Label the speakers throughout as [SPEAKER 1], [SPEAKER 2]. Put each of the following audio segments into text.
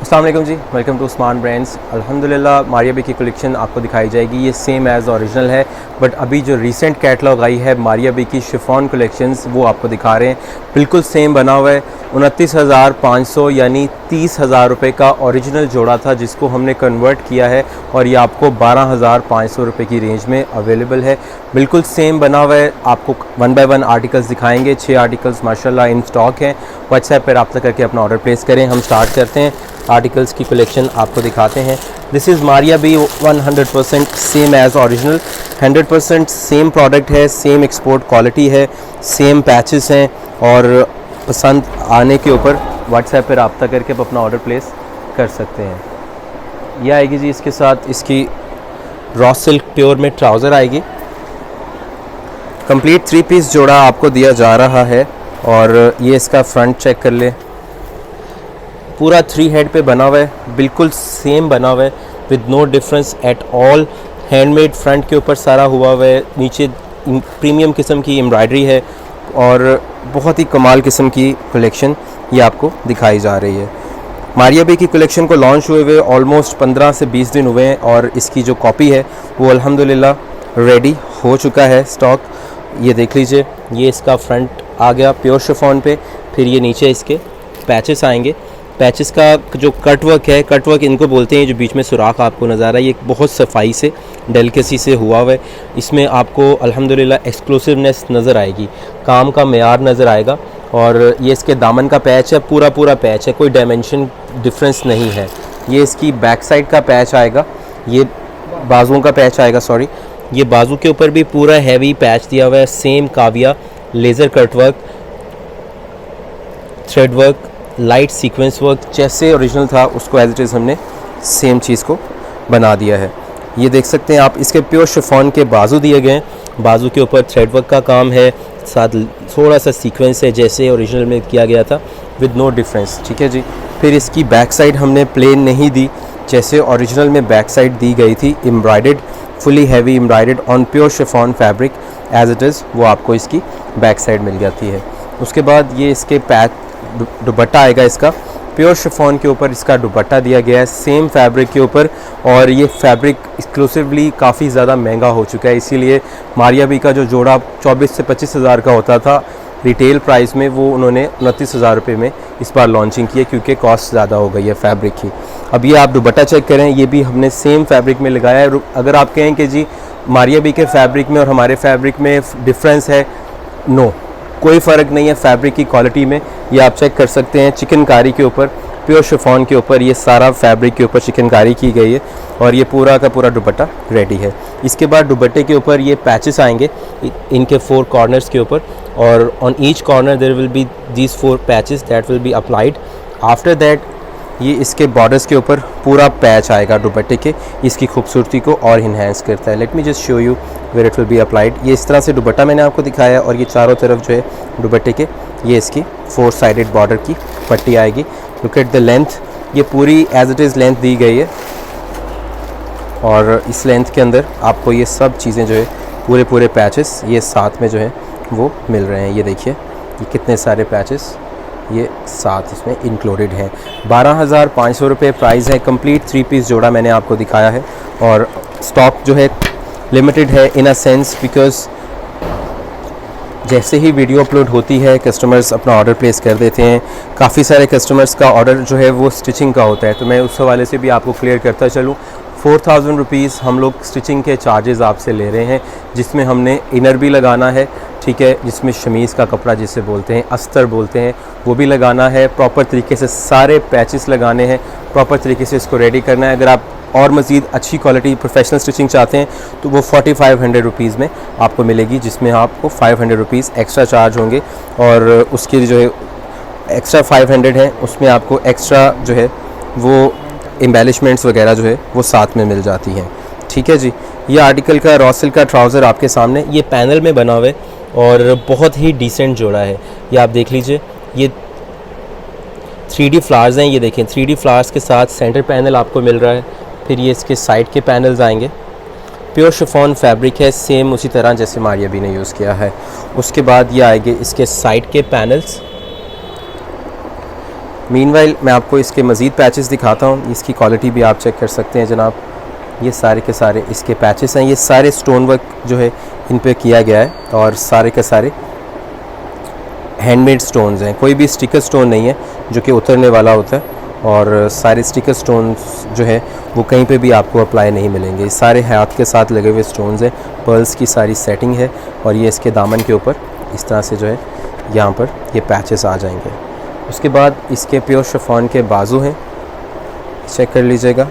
[SPEAKER 1] अस्सलाम वालेकुम जी, welcome to smart brands. अल्हम्दुलिल्लाह मारिया बी की कलेक्शन आपको दिखाई जाएगी। ये सेम एज़ ओरिजिनल है, बट अभी जो रीसेंट कैटलॉग आई है मारिया बी की शिफॉन कलेक्शंस वो आपको दिखा रहे हैं। बिल्कुल सेम बना हुआ है। 29,500 यानी 30,000 रुपये का ओरिजिनल जोड़ा था, जिसको हमने कन्वर्ट किया है और ये आपको 12,500 रुपये की रेंज में अवेलेबल है। बिल्कुल सेम बना हुआ है। आपको 1 बाय 1 आर्टिकल्स दिखाएंगे। 6 आर्टिकल्स माशाल्लाह इन स्टॉक हैं। व्हाट्सएप पर रब्ता करके अपना ऑर्डर प्लेस करें। हम स्टार्ट करते हैं, आर्टिकल्स की कलेक्शन आपको दिखाते हैं। This is Maria B 100% same as original, 100% same product है, सेम एक्सपोर्ट क्वालिटी है, सेम पैचेस हैं और पसंद आने के ऊपर व्हाट्सएप पर रब्ता करके आप अपना ऑर्डर प्लेस कर सकते हैं। यह आएगी जी इसके साथ इसकी रॉ सिल्क प्योर में ट्राउज़र आएगी। कंप्लीट 3 पीस जोड़ा आपको दिया जा रहा है और ये इसका फ्रंट चेक कर ले। पूरा 3 हेड पे बना हुआ है, बिल्कुल सेम बना हुआ है with no difference at all. Handmade front के ऊपर सारा हुआ है, नीचे प्रीमियम किस्म की एम्ब्रॉयडरी है और बहुत ही कमाल किस्म की कलेक्शन ये आपको दिखाई जा रही है। मारिया बी की कलेक्शन को लॉन्च हुए ऑलमोस्ट 15 से 20 दिन हुए हैं और इसकी जो कॉपी है वो अल्हम्दुलिल्लाह रेडी हो चुका है स्टॉक। ये देख लीजिए, ये इसका फ्रंट आ गया प्योर शिफॉन पे। फिर ये नीचे इसके पैचेस आएंगे। पैचेस का जो कट वर्क है, कट वर्क इनको बोलते हैं, जो बीच में सुराख आपको नज़र आ रहा है, ये बहुत सफाई से डेलिकेसी से हुआ हुआ है। इसमें आपको अल्हम्दुलिल्लाह एक्सक्लूसिवनेस नज़र आएगी, काम का मेयार नज़र आएगा। और ये इसके दामन का पैच है, पूरा पैच है, कोई डायमेंशन डिफरेंस नहीं है। ये इसकी बैक साइड का पैच आएगा, ये बाजुओं का पैच आएगा, सॉरी, ये बाजू के ऊपर भी पूरा हैवी पैच दिया हुआ है। सेम काविया laser cut work, thread work, light sequence work, जैसे ओरिजिनल था उसको एज इट इज़ हमने सेम चीज़ को बना दिया है। ये देख सकते हैं आप, इसके प्योर शिफॉन के बाजू दिए गए हैं। बाजू के ऊपर थ्रेड वर्क का काम है, साथ थोड़ा सा सीक्वेंस है जैसे ओरिजिनल में किया गया था, विद नो डिफरेंस। ठीक है जी। फिर इसकी बैक साइड हमने प्लेन नहीं दी, जैसे ओरिजिनल में बैक साइड दी गई थी, embroidered, fully heavy embroidered on pure chiffon fabric as it is, वो आपको इसकी बैक साइड मिल जाती है। उसके बाद ये इसके पैच दुपट्टा आएगा, इसका प्योर शिफॉन के ऊपर इसका दुपट्टा दिया गया है, सेम फैब्रिक के ऊपर। और ये फैब्रिक एक्सक्लूसिवली काफ़ी ज़्यादा महंगा हो चुका है, इसीलिए मारिया बी का जो जोड़ा 24 से 25 हज़ार का होता था रिटेल प्राइस में, वो उन्होंने 29,000 रुपये में इस बार लॉन्चिंग की है, क्योंकि कॉस्ट ज़्यादा हो गई है फैब्रिक की। अब ये आप दुपट्टा चेक करें, ये भी हमने सेम फैब्रिक में लगाया है। अगर आप कहें कि जी मारिया बी के फैब्रिक में और हमारे फैब्रिक में डिफरेंस है, नो, कोई फ़र्क नहीं है फैब्रिक की क्वालिटी में। ये आप चेक कर सकते हैं, चिकनकारी के ऊपर, प्योर शिफॉन के ऊपर ये सारा फैब्रिक के ऊपर चिकनकारी की गई है और ये पूरा का पूरा दुपट्टा रेडी है। इसके बाद दुपट्टे के ऊपर ये पैचेस आएंगे इनके 4 कॉर्नर्स के ऊपर, और on each corner there will be these 4 patches that will be applied. After that ये इसके बॉर्डर्स के ऊपर पूरा पैच आएगा दुपट्टे के, इसकी खूबसूरती को और इन्हेंस करता है। Let me just show you where it will be applied. ये इस तरह से दुपट्टा मैंने आपको दिखाया और ये चारों तरफ जो है दुपट्टे के ये इसकी 4 साइडेड बॉर्डर की पट्टी आएगी। लुक एट द लेंथ, ये पूरी एज इट इज़ लेंथ दी गई है और इस लेंथ के अंदर आपको ये सब चीज़ें जो है पूरे पैचेस ये साथ में जो है वो मिल रहे हैं। ये देखिए, ये कितने सारे पैचेस ये साथ इसमें इंक्लूडेड हैं। 12,500 रुपये प्राइस है। कंप्लीट 3 पीस जोड़ा मैंने आपको दिखाया है और स्टॉक जो है लिमिटेड है इन अ सेंस, बिकॉज जैसे ही वीडियो अपलोड होती है कस्टमर्स अपना ऑर्डर प्लेस कर देते हैं। काफ़ी सारे कस्टमर्स का ऑर्डर जो है वो स्टिचिंग का होता है, तो मैं उस हवाले से भी आपको क्लियर करता चलूँ। 4,000 रुपीज़ हम लोग स्टिचिंग के चार्जेस आपसे ले रहे हैं, जिसमें हमने इनर भी लगाना है, ठीक है, जिसमें शमीज़ का कपड़ा जिसे बोलते हैं, अस्तर बोलते हैं, वो भी लगाना है। प्रॉपर तरीके से सारे पैचेस लगाने हैं, प्रॉपर तरीके से इसको रेडी करना है। अगर आप और मज़ीद अच्छी क्वालिटी प्रोफेशनल स्टिचिंग चाहते हैं तो वो 4,500 रुपीज़ में आपको मिलेगी, जिसमें आपको 500 रुपीज़ एक्स्ट्रा चार्ज होंगे और उसके जो है एक्स्ट्रा 500 है, उसमें आपको एक्स्ट्रा जो है वो एम्बेलिशमेंट्स वगैरह जो है वो साथ में मिल जाती हैं। ठीक है जी। ये आर्टिकल का रॉ सिल्क का ट्राउज़र आपके सामने ये पैनल में बना हुआ है और बहुत ही डिसेंट जोड़ा है। ये आप देख लीजिए, ये 3D फ्लावर्स हैं, ये देखें 3D फ्लावर्स के साथ सेंटर पैनल आपको मिल रहा है। फिर ये इसके साइड के पैनल्स आएंगे, प्योर शिफॉन फैब्रिक है, सेम उसी तरह जैसे मारिया बी ने यूज़ किया है। उसके बाद ये आएंगे इसके साइड के पैनल्स, मीनवाइल मैं आपको इसके मज़ीद पैचेस दिखाता हूँ, इसकी क्वालिटी भी आप चेक कर सकते हैं जनाब। ये सारे के सारे इसके पैचेस हैं, ये सारे स्टोन वर्क जो है इन पे किया गया है और सारे के सारे हैंडमेड स्टोन्स हैं, कोई भी स्टिकर स्टोन नहीं है जो कि उतरने वाला होता है। और सारे स्टिकर स्टोन्स जो है वो कहीं पे भी आपको अप्लाई नहीं मिलेंगे, सारे हाथ के साथ लगे हुए स्टोन्स हैं। पर्ल्स की सारी सेटिंग है और ये इसके दामन के ऊपर इस तरह से जो है यहाँ पर ये पैचेस आ जाएंगे। उसके बाद इसके प्योर शिफॉन के बाजू हैं, चेक कर लीजिएगा।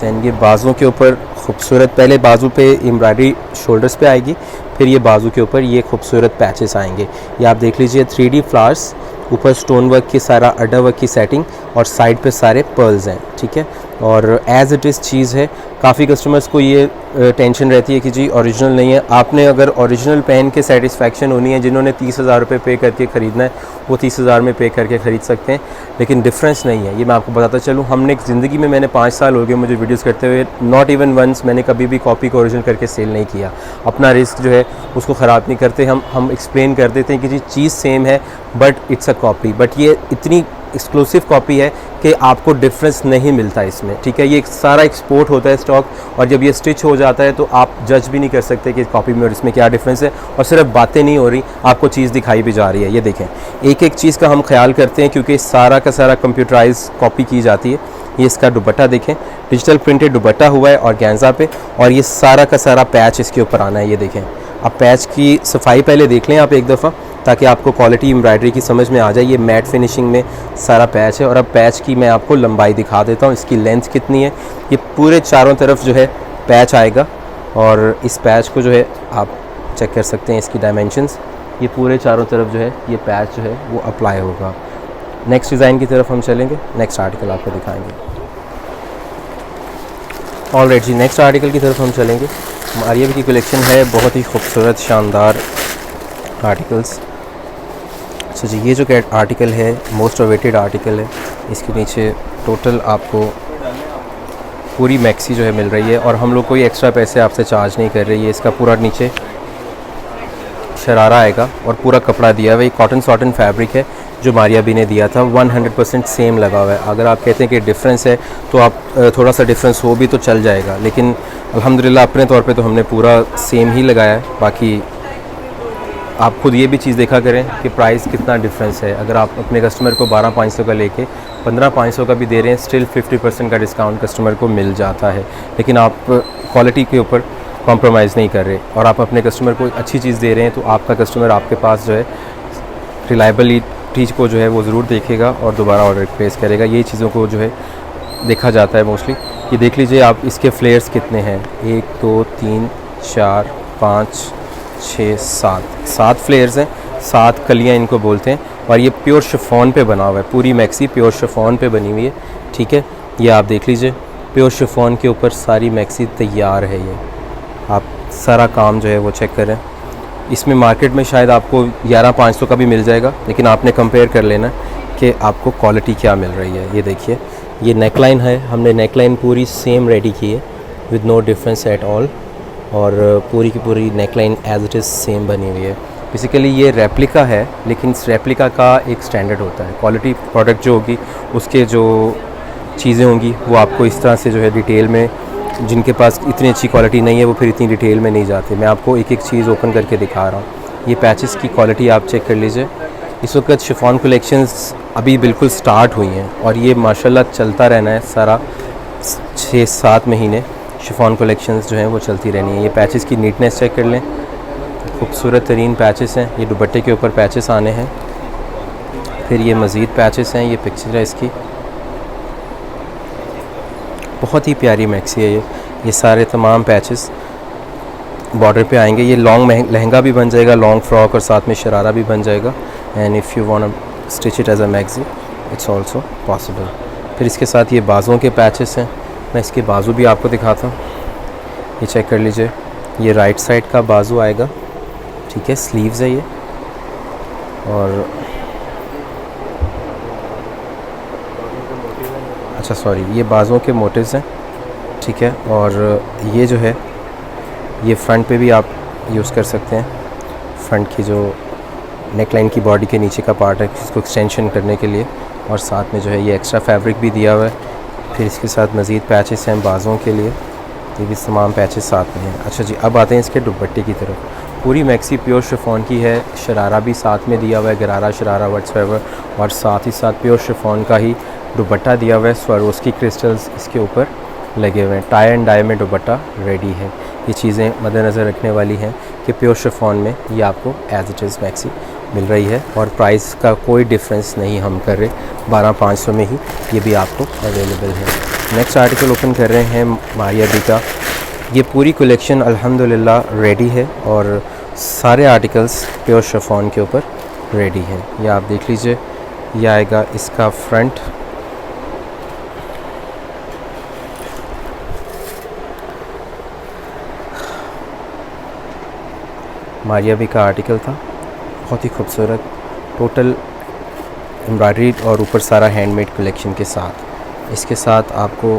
[SPEAKER 1] दैन ये बाजुओं के ऊपर खूबसूरत, पहले बाजू पे एम्ब्रॉयडरी शोल्डर्स पे आएगी, फिर ये बाजू के ऊपर ये खूबसूरत पैचेस आएंगे। ये आप देख लीजिए 3D फ्लावर्स, ऊपर स्टोन वर्क की सारा अड्डा वर्क की सेटिंग और साइड पे सारे पर्ल्स हैं, ठीक है। और एज़ इट इज़ चीज़ है। काफ़ी कस्टमर्स को ये टेंशन रहती है कि जी ओरिजिनल नहीं है। आपने अगर ओरिजिनल पहन के सेटिस्फेक्शन होनी है, जिन्होंने 30,000 रुपये पे करके ख़रीदना है वो 30,000 में पे करके ख़रीद सकते हैं, लेकिन डिफरेंस नहीं है। ये मैं आपको बताता चलूँ, हमने ज़िंदगी में, मैंने 5 साल हो गए मुझे वीडियोज़ करते हुए, नॉट इवन वंस मैंने कभी भी कॉपी को ओरिजिनल करके सेल नहीं किया। अपना रिस्क जो है उसको ख़राब नहीं करते। हम एक्सप्लेन कर देते हैं कि जी चीज़ सेम है but it's a copy, but ये इतनी एक्सक्लूसिव कॉपी है कि आपको डिफरेंस नहीं मिलता इसमें, ठीक है। ये सारा एक्सपोर्ट होता है स्टॉक, और जब ये स्टिच हो जाता है तो आप जज भी नहीं कर सकते कि कॉपी में और इसमें क्या डिफरेंस है। और सिर्फ बातें नहीं हो रही, आपको चीज़ दिखाई भी जा रही है। ये देखें, एक एक चीज़ का हम ख्याल करते हैं क्योंकि सारा का सारा कंप्यूटराइज कॉपी की जाती है। ये इसका दुपट्टा देखें, डिजिटल प्रिंटेड दुपट्टा हुआ है और गेंजा पे, और ये सारा का सारा पैच इसके ऊपर आना है। ये देखें, अब पैच की सफाई पहले देख लें आप एक दफ़ा, ताकि आपको क्वालिटी एम्ब्रॉयडरी की समझ में आ जाए। ये मैट फिनिशिंग में सारा पैच है। और अब पैच की मैं आपको लंबाई दिखा देता हूँ, इसकी लेंथ कितनी है। ये पूरे चारों तरफ जो है पैच आएगा, और इस पैच को जो है आप चेक कर सकते हैं, इसकी डायमेंशंस। ये पूरे चारों तरफ जो है ये पैच जो है वो अप्लाई होगा। नेक्स्ट डिज़ाइन की तरफ हम चलेंगे, नेक्स्ट आर्टिकल आपको दिखाएंगे। ऑलराइट जी, नेक्स्ट आर्टिकल की तरफ हम चलेंगे। मारिया की कलेक्शन है, बहुत ही खूबसूरत शानदार आर्टिकल्स। अच्छा जी, ये जो आर्टिकल है मोस्ट अवेटेड आर्टिकल है। इसके नीचे टोटल आपको पूरी मैक्सी जो है मिल रही है, और हम लोग कोई एक्स्ट्रा पैसे आपसे चार्ज नहीं कर रही है। इसका पूरा नीचे शरारा आएगा और पूरा कपड़ा दिया हुआ है। कॉटन सॉटन फैब्रिक है जो मारिया भी ने दिया था, 100% सेम लगा हुआ है। अगर आप कहते हैं कि डिफरेंस है तो आप थोड़ा सा डिफरेंस हो भी तो चल जाएगा, लेकिन अल्हम्दुलिल्लाह अपने तौर पे तो हमने पूरा सेम ही लगाया है। बाकी आप खुद ये भी चीज़ देखा करें कि प्राइस कितना डिफरेंस है। अगर आप अपने कस्टमर को 12,500 का लेके 15,500 का भी दे रहे हैं, स्टिल 50% का डिस्काउंट कस्टमर को मिल जाता है। लेकिन आप क्वालिटी के ऊपर कॉम्प्रोमाइज़ नहीं कर रहे और आप अपने कस्टमर को अच्छी चीज़ दे रहे हैं, तो आपका कस्टमर आपके पास जो है रिलायबिलिटी को जो है वो ज़रूर देखेगा और दोबारा ऑर्डर प्लेस करेगा। ये चीज़ों को जो है देखा जाता है मोस्टली। ये देख लीजिए आप, इसके फ्लेयर्स कितने हैं, 1 2 3 4 5 6 7 फ्लेयर्स हैं, 7 कलियाँ इनको बोलते हैं। और ये प्योर शिफॉन पे बना हुआ है, पूरी मैक्सी प्योर शिफॉन पे बनी हुई है, ठीक है। ये आप देख लीजिए, प्योर शिफॉन के ऊपर सारी मैक्सी तैयार है। ये आप सारा काम जो है वो चेक करें। इसमें मार्केट में शायद आपको 11,500 का भी मिल जाएगा, लेकिन आपने कंपेयर कर लेना कि आपको क्वालिटी क्या मिल रही है। ये देखिए, ये नेकलाइन है, हमने नेकलाइन पूरी सेम रेडी की है with no difference at all, और पूरी की पूरी neckline as it is same बनी हुई है। बेसिकली ये रेप्लिका है, लेकिन इस रेप्लिका का एक स्टैंडर्ड होता है। क्वालिटी प्रोडक्ट जो होगी, उसके जो चीज़ें होंगी वो आपको इस तरह से जो है डिटेल में, जिनके पास इतनी अच्छी क्वालिटी नहीं है वो फिर इतनी डिटेल में नहीं जाते। मैं आपको एक एक चीज़ ओपन करके दिखा रहा हूँ। ये पैचेस की क्वालिटी आप चेक कर लीजिए। इस वक्त शिफॉन कलेक्शंस अभी बिल्कुल स्टार्ट हुई हैं और ये माशाल्लाह चलता रहना है सारा 6-7 महीने। शिफॉन कलेक्शंस जो हैं वो चलती रहनी है। ये पैचेस की नीटनेस चेक कर लें, खूबसूरत तरीन पैचेस हैं। ये दुपट्टे के ऊपर पैचेस आने हैं, फिर ये मज़ीद पैचेस हैं। ये पिक्चर है इसकी, बहुत ही प्यारी मैक्सी है ये सारे तमाम पैचेस बॉर्डर पे आएंगे। ये लॉन्ग लहंगा भी बन जाएगा, लॉन्ग फ्रॉक, और साथ में शरारा भी बन जाएगा। And if you want stitch it as a maxi it's also possible. फिर इसके साथ ये बाजुओं के पैचेस हैं, मैं इसके बाजू भी आपको दिखाता हूँ। ये चेक कर लीजिए, ये राइट साइड का बाजू आएगा, ठीक है, स्लीव्स है ये, और अच्छा सॉरी, ये बाजुओं के मोटिव्स हैं, ठीक है। और ये जो है ये फ्रंट पे भी आप यूज़ कर सकते हैं। फ्रंट की जो नेकलाइन की बॉडी के नीचे का पार्ट है इसको एक्सटेंशन करने के लिए, और साथ में जो है ये एक्स्ट्रा फैब्रिक भी दिया हुआ है। फिर इसके साथ मज़ीद पैचेस हैं बाज़ों के लिए, ये भी तमाम पैचेस साथ में हैं। अच्छा जी, अब आते हैं इसके दुपट्टे की तरफ। पूरी मैक्सी प्योर शिफॉन की है, शरारा भी साथ में दिया हुआ है, गरारा शरारा व्हाट्सएवर, और साथ ही साथ प्योर शिफॉन का ही दुपट्टा दिया हुआ है। स्वरोस्की क्रिस्टल्स इसके ऊपर लगे हुए हैं। टाई एंड डाई में दुपट्टा रेडी है। ये चीज़ें मद्देनज़र रखने वाली हैं कि प्योर शिफॉन में ये आपको एज इट इज़ मैक्सी मिल रही है, और प्राइस का कोई डिफरेंस नहीं हम कर रहे, 12,500 में ही ये भी आपको अवेलेबल है। नेक्स्ट आर्टिकल ओपन कर रहे हैं मारिया बी का। ये पूरी कलेक्शन अल्हम्दुलिल्लाह रेडी है, और सारे आर्टिकल्स प्योर शिफॉन के ऊपर रेडी हैं। ये आप देख लीजिए, ये आएगा इसका फ्रंट, मारिया बी का आर्टिकल था, बहुत ही खूबसूरत, टोटल एम्ब्रॉयडरी और ऊपर सारा हैंडमेड कलेक्शन के साथ। इसके साथ आपको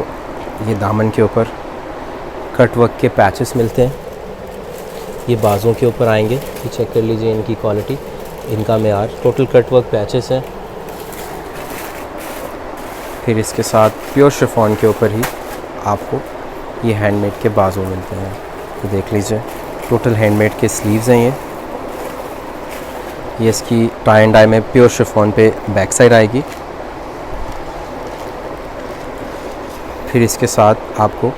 [SPEAKER 1] ये दामन के ऊपर कट वर्क के पैचेस मिलते हैं, ये बाज़ों के ऊपर आएंगे। ये चेक कर लीजिए इनकी क्वालिटी, इनका मेयार, टोटल कट वर्क पैचेस हैं। फिर इसके साथ प्योर शिफॉन के ऊपर ही आपको ये हैंडमेड के बाज़ू मिलते हैं। ये देख लीजिए, टोटल हैंडमेड के स्लीव्स हैं ये इसकी टाई एंड डाई में प्योर शिफॉन पे बैक साइड आएगी। फिर इसके साथ आपको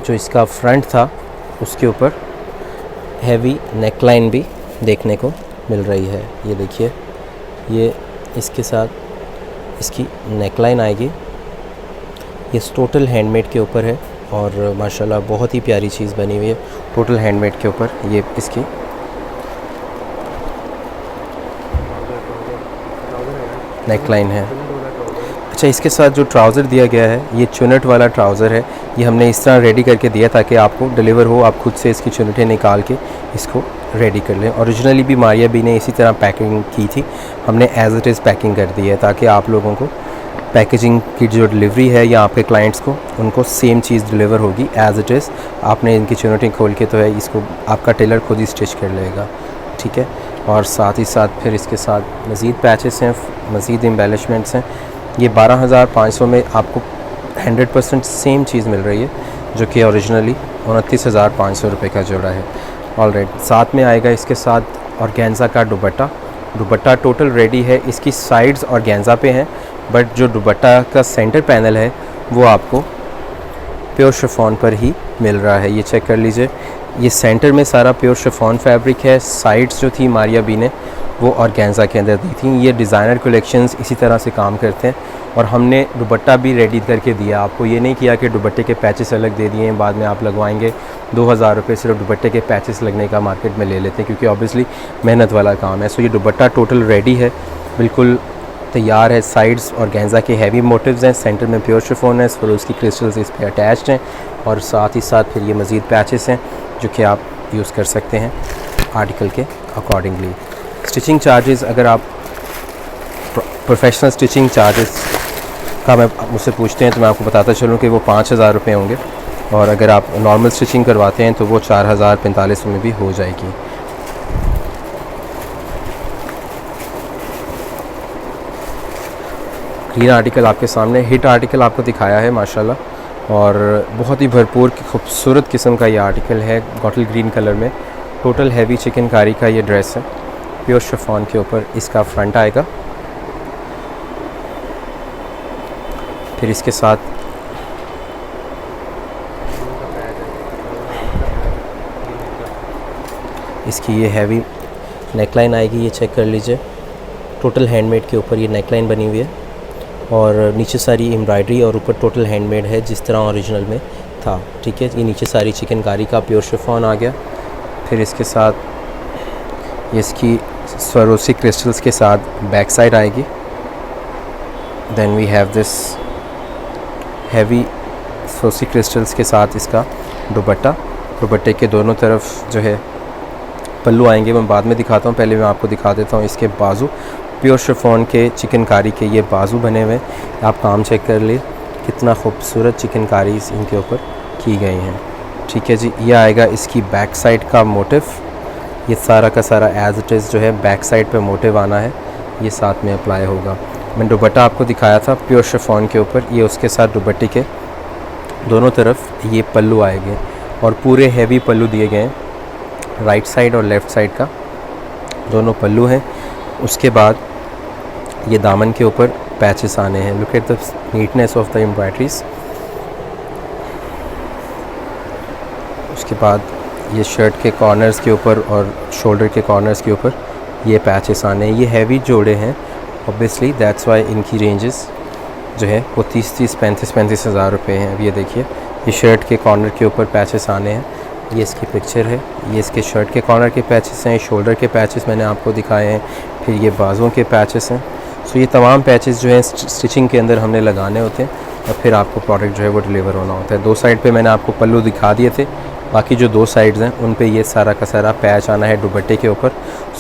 [SPEAKER 1] जो इसका फ्रंट था उसके ऊपर हैवी नेकलाइन भी देखने को मिल रही है। ये देखिए, ये इसके साथ इसकी नेकलाइन आएगी। ये टोटल हैंडमेड के ऊपर है, और माशाल्लाह बहुत ही प्यारी चीज़ बनी हुई है टोटल हैंडमेड के ऊपर। ये इसकी नेकलाइन है। अच्छा, इसके साथ जो ट्राउज़र दिया गया है, ये चुनट वाला ट्राउज़र है। ये हमने इस तरह रेडी करके दिया ताकि आपको डिलीवर हो, आप खुद से इसकी चुनटें निकाल के इसको रेडी कर लें। ओरिजिनली भी मारिया बी ने इसी तरह पैकिंग की थी, हमने एज इट इज़ पैकिंग कर दी है ताकि आप लोगों को पैकेजिंग की जो डिलीवरी है या आपके क्लाइंट्स को उनको सेम चीज़ डिलीवर होगी एज़ इट इज़। आपने इनकी चुनटें खोल के तो है इसको आपका टेलर खुद ही स्टिच कर लेगा, ठीक है। और साथ ही साथ फिर इसके साथ मज़ीद पैचेस हैं, मज़ीद एम्बेलिशमेंट्स हैं। ये 12,500 में आपको 100% सेम चीज़ मिल रही है, जो कि ओरिजिनली 29,500 रुपये का जोड़ा है। ऑलराइट, साथ में आएगा इसके साथ ऑर्गेन्जा का दुपट्टा टोटल रेडी है। इसकी साइड्स ऑर्गेन्जा पे हैं, बट जो दुपट्टा का सेंटर पैनल है वो आपको प्योर शिफॉन पर ही मिल रहा है। ये चेक कर लीजिए, ये सेंटर में सारा प्योर शिफॉन फैब्रिक है। साइड्स जो थी मारिया बी ने वो ऑर्गेन्जा के अंदर दी थी। ये डिज़ाइनर कलेक्शंस इसी तरह से काम करते हैं, और हमने दुपट्टा भी रेडी करके दिया आपको। ये नहीं किया कि दुपट्टे के पैचेस अलग दे दिए हैं, बाद में आप लगवाएंगे 2,000 रुपये सिर्फ दुपट्टे के पैचेस लगने का मार्केट में ले लेते हैं, क्योंकि ऑब्वियसली मेहनत वाला काम है। सो ये दुपट्टा टोटल रेडी है, बिल्कुल तैयार है। साइड्स ऑर्गेन्जा के हैवी मोटिव्स हैं, सेंटर में प्योर शिफॉन है, स्वरोस्की क्रिस्टल्स इस पर अटैच्ड हैं, और साथ ही साथ फिर ये मज़ीद पैचेस हैं जो कि आप यूज़ कर सकते हैं आर्टिकल के अकॉर्डिंगली। स्टिचिंग चार्जेस, अगर आप प्रोफेशनल स्टिचिंग चार्जेस का मुझसे पूछते हैं तो मैं आपको बताता चलूँ कि वो 5,000 रुपये होंगे, और अगर आप नॉर्मल स्टिचिंग करवाते हैं तो वो 4,045 में भी हो जाएगी। ग्रीन आर्टिकल आपके सामने, हिट आर्टिकल आपको दिखाया है माशाल्लाह, और बहुत ही भरपूर खूबसूरत किस्म का ये आर्टिकल है बॉटल ग्रीन कलर में। टोटल हैवी चिकनकारी का ये ड्रेस है, प्योर शिफॉन के ऊपर इसका फ्रंट आएगा। फिर इसके साथ इसकी ये हैवी नेकलाइन आएगी, ये चेक कर लीजिए। टोटल हैंडमेड के ऊपर ये नेकलाइन बनी हुई है, और नीचे सारी एम्ब्रॉयडरी और ऊपर टोटल हैंडमेड है जिस तरह ओरिजिनल में था, ठीक है। ये नीचे सारी चिकनकारी का प्योर शिफॉन आ गया। फिर इसके साथ ये इसकी स्वरोस्की क्रिस्टल्स के साथ बैक साइड आएगी। Then we have this heavy Swarovski crystals के साथ इसका दुपट्टे के दोनों तरफ जो है पल्लू आएंगे, मैं बाद में दिखाता हूँ। पहले मैं आपको दिखा देता हूँ इसके बाजू, प्योर शिफॉन के चिकनकारी के ये बाजू बने हुए, आप काम चेक कर लिए कितना खूबसूरत चिकनकारी इनके ऊपर की गई हैं, ठीक है जी। ये आएगा इसकी बैक साइड का मोटिव, ये सारा का सारा एज इट इज़ जो है बैक साइड पे मोटिव आना है, ये साथ में अप्लाई होगा। मैंने दुपट्टा आपको दिखाया था प्योर शिफॉन के ऊपर, ये उसके साथ दुपट्टे के दोनों तरफ ये पल्लू आएंगे और पूरे हैवी पल्लू दिए गए हैं, राइट साइड और लेफ़्ट साइड का दोनों पल्लू हैं। उसके बाद ये दामन के ऊपर पैचेस आने हैं। Look at the neatness of the embroideries. उसके बाद ये शर्ट के कॉर्नर्स के ऊपर और शोल्डर के कॉर्नर्स के ऊपर ये पैचेस आने हैं। ये हैवी जोड़े हैं ऑब्वियसली, दैट्स वाई इनकी रेंजेस जो है वो 35 हज़ार रुपये हैं। अब ये देखिए, ये शर्ट के कॉर्नर के ऊपर पैचेस आने हैं, ये इसकी पिक्चर है। ये इसके शर्ट के कॉर्नर के पैचेस हैं, शोल्डर के पैचेस मैंने आपको दिखाए हैं, फिर ये बाजुओं के पैचेस हैं। सो ये तमाम पैचेस जो हैं स्टिचिंग के अंदर हमने लगाने होते हैं और फिर आपको प्रोडक्ट जो है वो डिलीवर होना होता है। 2 साइड पे मैंने आपको पल्लू दिखा दिए थे, बाकी जो 2 साइड्स हैं उन पे ये सारा का सारा पैच आना है दुपट्टे के ऊपर।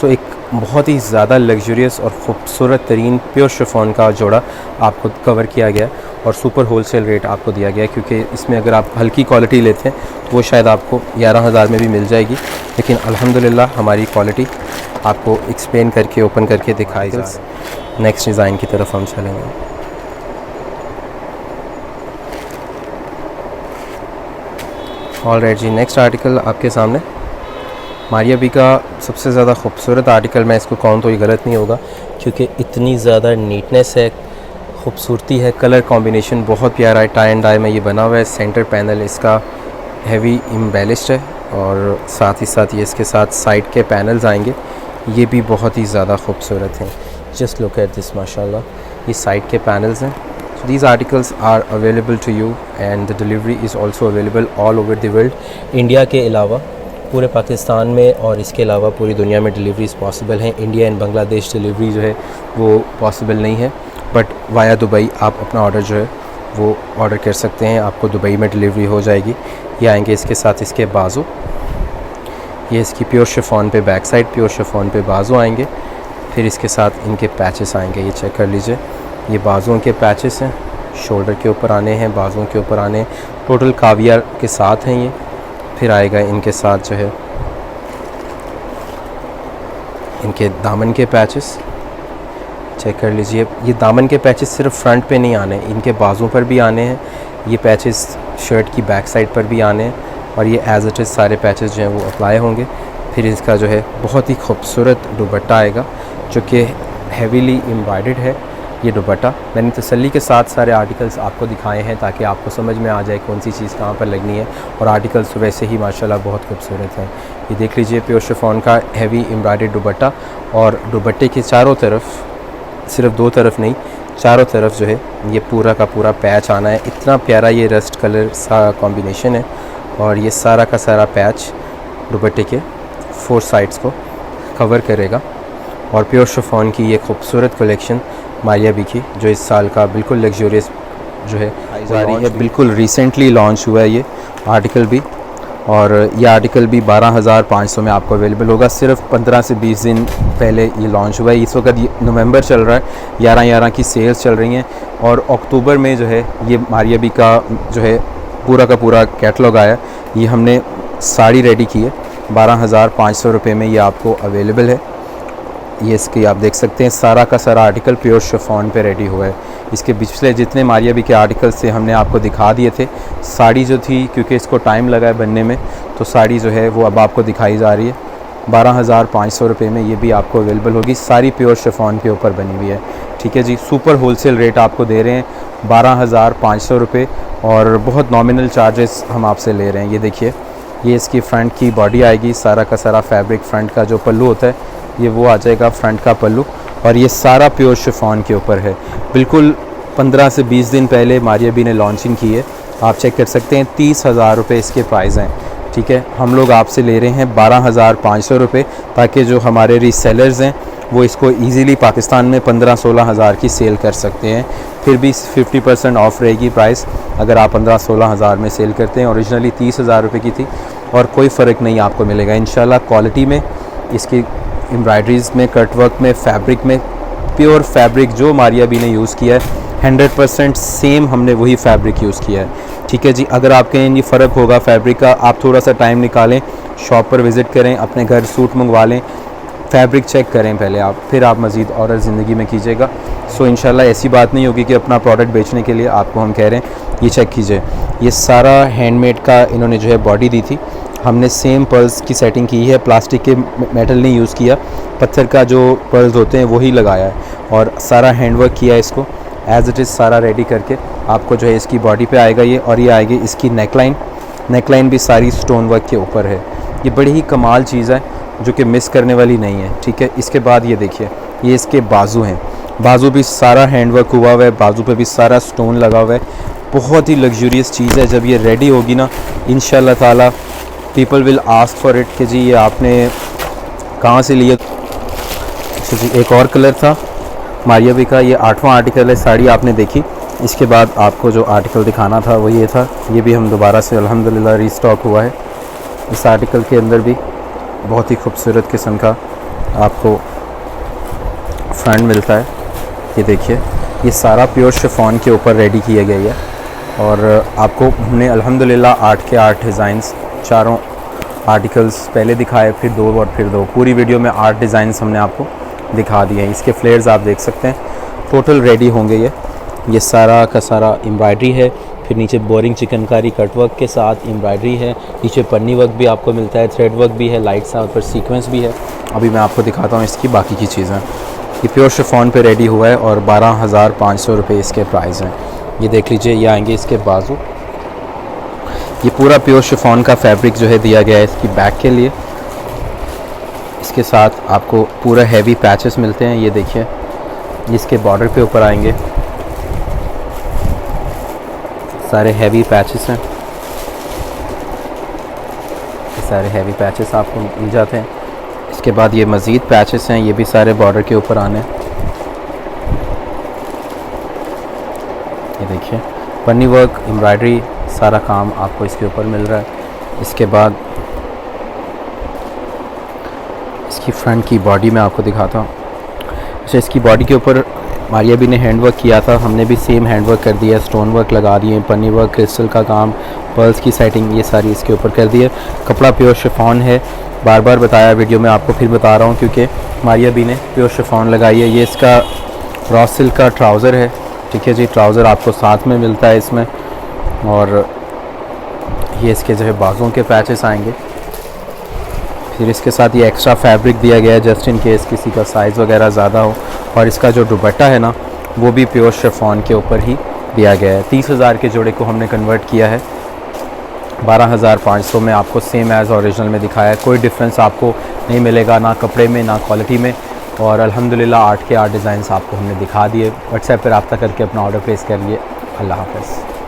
[SPEAKER 1] सो एक बहुत ही ज़्यादा लग्जरियस और ख़ूबसूरत तरीन प्योर शिफॉन का जोड़ा आपको कवर किया गया और सुपर होलसेल रेट आपको दिया गया है, क्योंकि इसमें अगर आप हल्की क्वालिटी लेते हैं तो वो शायद आपको 11,000 में भी मिल जाएगी, लेकिन अल्हम्दुलिल्लाह हमारी क्वालिटी आपको एक्सप्लेन करके ओपन करके दिखाई जा रही है। नेक्स्ट डिज़ाइन की तरफ हम चलेंगे। ऑलराइट जी, नेक्स्ट आर्टिकल आपके सामने मारिया बी का सबसे ज़्यादा खूबसूरत आर्टिकल, मैं इसको कहूँ तो ये गलत नहीं होगा, क्योंकि इतनी ज़्यादा नीटनेस है, खूबसूरती है, कलर कॉम्बिनेशन बहुत प्यारा है। टाई एंड डाई में ये बना हुआ है। सेंटर पैनल इसका हैवी एम्बेलिश्ड है और साथ ही साथ ये इसके साथ साइड के पैनल्स आएंगे, ये भी बहुत ही ज़्यादा खूबसूरत हैं। जस्ट लुक एट दिस, माशाल्लाह, ये साइड के पैनल्स हैं। So these articles are available to you and the delivery is also available all over the world. India के अलावा पूरे पाकिस्तान में और इसके अलावा पूरी दुनिया में डिलीवरीज पॉसिबल हैं। इंडिया एंड बांग्लादेश डिलीवरी जो है वो पॉसिबल नहीं है, बट वाया दुबई आप अपना ऑर्डर जो है वो ऑर्डर कर सकते हैं, आपको दुबई में डिलीवरी हो जाएगी। ये आएंगे इसके साथ इसके बाजू, ये इसकी प्योर शिफॉन पे बैक साइड, प्योर शिफॉन पे बाजू आएंगे, फिर इसके साथ इनके पैचेस आएंगे। ये चेक कर लीजिए, ये बाजुओं के पैचेस हैं, शोल्डर के ऊपर आने हैं, बाजुओं के ऊपर आने हैं, टोटल काविया के साथ हैं ये। फिर आएगा इनके साथ जो है इनके दामन के पैचेस, चेक कर लीजिए। ये दामन के पैचेस सिर्फ फ्रंट पे नहीं आने, इनके बाजुओं पर भी आने हैं। ये पैचेस शर्ट की बैक साइड पर भी आने हैं और ये एज इट इज़ सारे पैचेस जो हैं वो अप्लाई होंगे। फिर इसका जो है बहुत ही खूबसूरत दुपट्टा आएगा जो कि हेवीली एम्ब्रॉयडर्ड है। ये दुपट्टा मैंने तसल्ली के साथ सारे आर्टिकल्स आपको दिखाए हैं ताकि आपको समझ में आ जाए कौन सी चीज़ कहाँ पर लगनी है, और आर्टिकल्स वैसे ही माशाल्लाह बहुत खूबसूरत हैं। ये देख लीजिए, प्योर शिफॉन का हैवी एम्ब्रॉयडर्ड दुपट्टा, और दुपट्टे के चारों तरफ, सिर्फ 2 तरफ नहीं, चारों तरफ जो है ये पूरा का पूरा पैच आना है। इतना प्यारा ये रस्ट कलर सा कॉम्बिनेशन है और ये सारा का सारा पैच दुपट्टे के 4 साइड्स को कवर करेगा। और प्योर शिफॉन की ये खूबसूरत कलेक्शन मारिया बी की जो इस साल का बिल्कुल लग्जरियस जो है आ रही है, बिल्कुल रिसेंटली लॉन्च हुआ है ये आर्टिकल भी, और ये आर्टिकल भी 12,500 में आपको अवेलेबल होगा। सिर्फ 15 से 20 दिन पहले ये लॉन्च हुआ है। इस वक्त नवंबर चल रहा है, 11/11 की सेल्स चल रही हैं, और अक्टूबर में जो है ये मारिया बी का जो है पूरा का पूरा कैटलॉग आया। ये हमने साड़ी रेडी की है, 12,500 रुपये में ये आपको अवेलेबल है। ये इसकी आप देख सकते हैं सारा का सारा आर्टिकल प्योर शिफॉन पे रेडी हुआ है। इसके पिछले जितने मारिया बी के आर्टिकल्स थे हमने आपको दिखा दिए थे। साड़ी जो थी, क्योंकि इसको टाइम लगा है बनने में, तो साड़ी जो है वो अब आपको दिखाई जा रही है। 12,500 रुपये में ये भी आपको अवेलेबल होगी। सारी प्योर शिफॉन के ऊपर बनी हुई है, ठीक है जी। सुपर होलसेल रेट आपको दे रहे हैं 12,500 रुपये, और बहुत नॉमिनल चार्जेस हम आपसे ले रहे हैं। ये देखिए, ये इसकी फ्रंट की बॉडी आएगी, सारा का सारा फैब्रिक, फ्रंट का जो पल्लू होता है ये वो आ जाएगा, फ्रंट का पल्लू, और ये सारा प्योर शिफॉन के ऊपर है। बिल्कुल 15 से 20 दिन पहले मारिया बी ने लॉन्चिंग की है, आप चेक कर सकते हैं। 30,000 रुपये इसके प्राइस हैं, ठीक है। हम लोग आपसे ले रहे हैं 12,500 रुपये, ताकि जो हमारे रीसेलर्स हैं वो इसको इजीली पाकिस्तान में 15-16 हज़ार की सेल कर सकते हैं। फिर भी 50% ऑफ रहेगी प्राइस अगर आप 15-16 हज़ार में सेल करते हैं। ओरिजिनली 30,000 रुपये की थी, और कोई फ़र्क नहीं आपको मिलेगा इंशाल्लाह। क्वालिटी में, इसकी एम्ब्रॉयडरीज़ में, कटवर्क में, फैब्रिक में, प्योर फैब्रिक जो मारिया बी ने यूज़ किया है 100% सेम हमने वही फैब्रिक यूज़ किया है, ठीक है जी। अगर आपके ये फ़र्क होगा फैब्रिक का, आप थोड़ा सा टाइम निकालें, शॉप पर विज़िट करें, अपने घर सूट मंगवा लें, फैब्रिक चेक करें पहले आप, फिर आप मज़ीद ऑर्डर ज़िंदगी में कीजिएगा। सो इंशाल्लाह ऐसी बात नहीं होगी कि अपना प्रोडक्ट बेचने के लिए आपको हम कह रहे हैं ये चेक कीजिए। ये सारा हैंडमेड का इन्होंने जो है बॉडी दी थी, हमने सेम पर्ल्स की सेटिंग की है, प्लास्टिक के मेटल नहीं यूज़ किया, पत्थर का जो पर्ल्स होते हैं वही लगाया है और सारा हैंडवर्क किया है इसको एज़ इट इज़ सारा रेडी करके। आपको जो है इसकी बॉडी पे आएगा ये, और ये आएगी इसकी नेकलाइन भी सारी स्टोन वर्क के ऊपर है। ये बड़ी ही कमाल चीज़ है जो कि मिस करने वाली नहीं है, ठीक है। इसके बाद ये देखिए, ये इसके बाजू हैं, बाजू भी सारा हैंडवर्क हुआ हुआ है, बाजू पे भी सारा स्टोन लगा हुआ है। बहुत ही लग्जूरियस चीज़ है। जब ये रेडी होगी ना इंशाल्लाह ताला people will ask for it कि जी ये आपने कहाँ से लिया। अच्छा जी, एक और कलर था मारिया भी का, ये 8वां आर्टिकल है। साड़ी आपने देखी, इसके बाद आपको जो आर्टिकल दिखाना था वो ये था। ये भी हम दोबारा से अल्हम्दुलिल्लाह रीस्टॉक हुआ है। इस आर्टिकल के अंदर भी बहुत ही खूबसूरत किस्म का आपको फ्रंट मिलता है। ये देखिए, ये सारा प्योर शिफॉन के ऊपर रेडी किया गया है और आपको हमने अल्हम्दुलिल्लाह 8 के 8 डिज़ाइंस, चारों आर्टिकल्स पहले दिखाए, फिर 2 और फिर 2, पूरी वीडियो में 8 डिज़ाइंस हमने आपको दिखा दिए हैं। इसके फ्लेयर्स आप देख सकते हैं, टोटल रेडी होंगे ये सारा का सारा एम्ब्रॉयडरी है। फिर नीचे बोरिंग चिकनकारी कटवर्क के साथ एम्ब्रॉयडरी है, नीचे पन्नी वर्क भी आपको मिलता है, थ्रेड वर्क भी है, लाइट सा ऊपर सीक्वेंस भी है। अभी मैं आपको दिखाता हूँ इसकी बाकी की चीज़ें। ये प्योर शिफॉन पे रेडी हुआ है और 12,500 रुपये इसके प्राइस हैं। ये देख लीजिए, ये आएंगे इसके बाजू। ये पूरा प्योर शिफॉन का फैब्रिक जो है दिया गया है इसकी बैक के लिए। इसके साथ आपको पूरा हैवी पैचेस मिलते हैं। ये देखिए, इसके बॉर्डर पे ऊपर आएंगे सारे हैवी पैचेस हैं, ये सारे हैवी पैचेस आपको मिल जाते हैं। इसके बाद ये मज़ीद पैचेस हैं, ये भी सारे बॉर्डर के ऊपर आने। ये देखिए, पन्नी वर्क, एम्ब्रॉयडरी, सारा काम आपको इसके ऊपर मिल रहा है। इसके बाद इसकी फ्रंट की बॉडी में आपको दिखाता हूँ। अच्छा, इसकी बॉडी के ऊपर मारिया भी ने हैंडवर्क किया था, हमने भी सेम हैंडवर्क कर दिया, स्टोन वर्क लगा दिए, पन्नी वर्क, क्रिस्टल का काम, पर्ल्स की सेटिंग, ये सारी इसके ऊपर कर दी है। कपड़ा प्योर शिफॉन है, बार बार बताया वीडियो में, आपको फिर बता रहा हूँ क्योंकि मारिया भी ने प्योर शिफॉन लगाई है। ये इसका रॉ सिल्क का ट्राउज़र है, ठीक है जी, ट्राउज़र आपको साथ में मिलता है इसमें। और ये इसके जो है बाजुओं के पैचेस आएंगे। फिर इसके साथ ये एक्स्ट्रा फैब्रिक दिया गया है जस्ट इन केस किसी का साइज़ वगैरह ज़्यादा हो। और इसका जो दुपट्टा है ना वो भी प्योर शिफॉन के ऊपर ही दिया गया है। 30,000 के जोड़े को हमने कन्वर्ट किया है 12,500 में, आपको सेम एज़ ओरिजिनल में दिखाया है। कोई डिफरेंस आपको नहीं मिलेगा, ना कपड़े में ना क्वालिटी में। और अल्हम्दुलिल्लाह 8 के 8 डिज़ाइंस आपको हमने दिखा दिए। व्हाट्सएप पर रब्ता करके अपना ऑर्डर प्लेस कर लिए। अल्लाह हाफ़िज़।